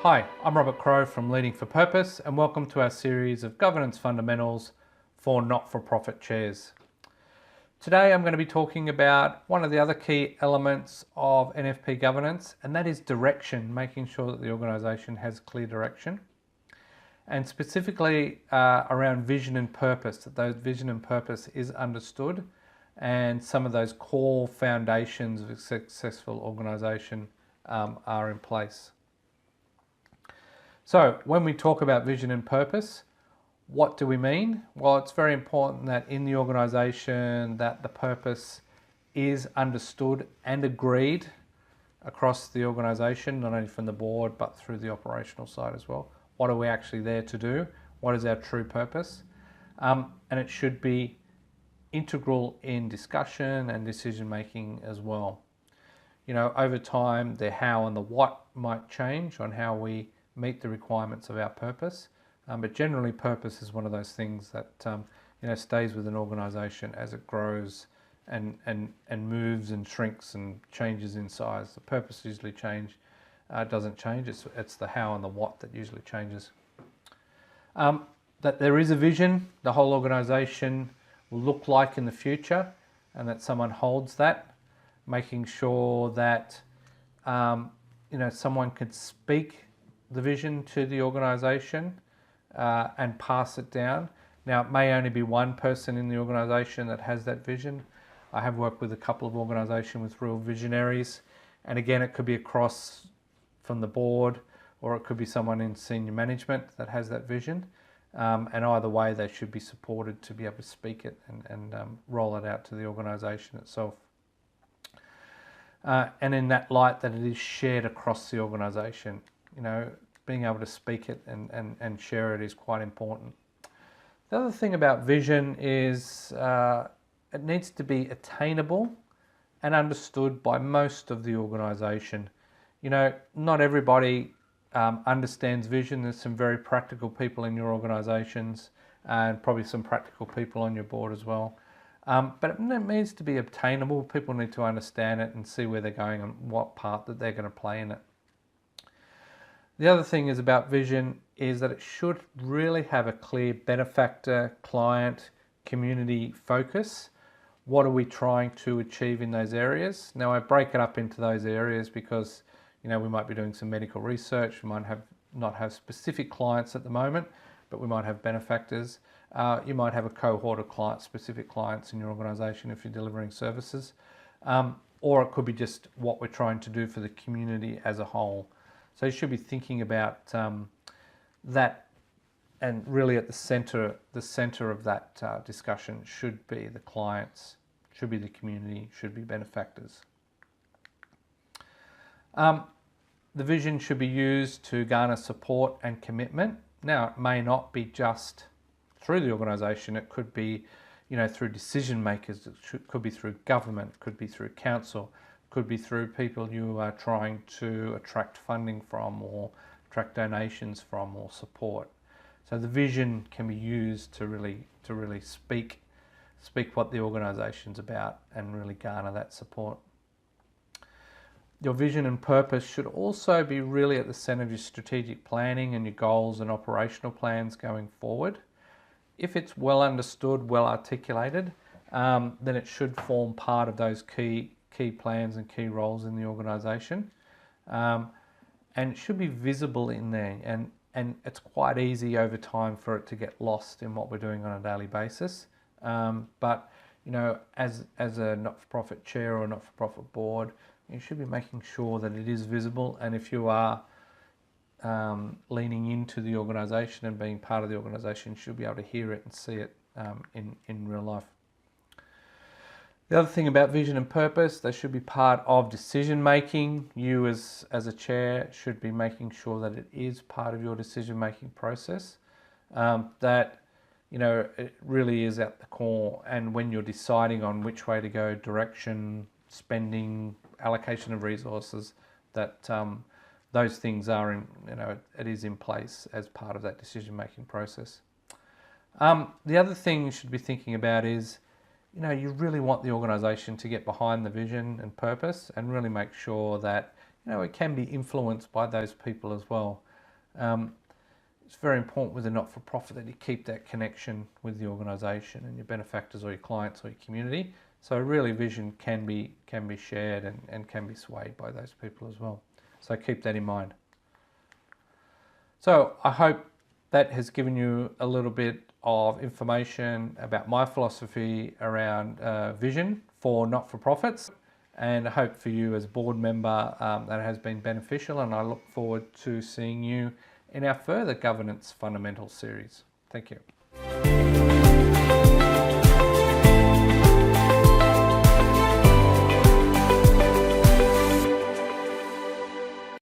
Hi, I'm Robert Crow from Leading for Purpose, and welcome to our series of governance fundamentals for not-for-profit chairs. Today I'm going to be talking about one of the other key elements of NFP governance, and that is direction, making sure that the organisation has clear direction, and specifically around vision and purpose, that those vision and purpose is understood, and some of those core foundations of a successful organisation are in place. So when we talk about vision and purpose, what do we mean? Well, it's very important that in the organisation that the purpose is understood and agreed across the organisation, not only from the board, but through the operational side as well. What are we actually there to do? What is our true purpose? And it should be integral in discussion and decision making as well. You know, over time, the how and the what might change on how we meet the requirements of our purpose, but generally purpose is one of those things that stays with an organisation as it grows and moves and shrinks and changes in size. The purpose usually doesn't change. It's the how and the what that usually changes. That there is a vision the whole organisation will look like in the future, and that someone holds that, making sure that someone could speak the vision to the organisation and pass it down. Now, it may only be one person in the organisation that has that vision. I have worked with a couple of organisations with real visionaries, and again, it could be across from the board, or it could be someone in senior management that has that vision. And either way, they should be supported to be able to speak it and roll it out to the organisation itself. And in that light, that it is shared across the organisation. Being able to speak it and share it is quite important. The other thing about vision is it needs to be attainable and understood by most of the organisation. Not everybody understands vision. There's some very practical people in your organisations and probably some practical people on your board as well. But it needs to be obtainable. People need to understand it and see where they're going and what part that they're going to play in it. The other thing is about vision is that it should really have a clear benefactor, client, community focus. What are we trying to achieve in those areas? Now, I break it up into those areas because we might be doing some medical research. We might not have specific clients at the moment, but we might have benefactors. You might have a cohort of specific clients in your organisation if you're delivering services, or it could be just what we're trying to do for the community as a whole. So you should be thinking about that, and really at the centre of that discussion should be the clients, should be the community, should be benefactors. The vision should be used to garner support and commitment. Now, it may not be just through the organisation. It could be, through decision makers. It could be through government. It could be through council. It could be through people you are trying to attract funding from, or attract donations from, or support. So the vision can be used to really speak what the organisation's about and really garner that support. Your vision and purpose should also be really at the centre of your strategic planning and your goals and operational plans going forward. If it's well understood, well articulated, then it should form part of those key plans and key roles in the organisation. And it should be visible in there. And it's quite easy over time for it to get lost in what we're doing on a daily basis. But as a not-for-profit chair or a not-for-profit board, you should be making sure that it is visible, and if you are leaning into the organisation and being part of the organisation, you should be able to hear it and see it in real life. The other thing about vision and purpose, they should be part of decision making. You as a chair should be making sure that it is part of your decision making process, that it really is at the core, and when you're deciding on which way to go, direction, spending, allocation of resources, that those things are it is in place as part of that decision-making process. The other thing you should be thinking about is, you really want the organisation to get behind the vision and purpose and really make sure that, it can be influenced by those people as well. It's very important with a not-for-profit that you keep that connection with the organisation and your benefactors or your clients or your community. So really vision can be shared and can be swayed by those people as well. So keep that in mind. So I hope that has given you a little bit of information about my philosophy around vision for not-for-profits, and I hope for you as a board member that has been beneficial, and I look forward to seeing you in our further Governance Fundamentals series. Thank you.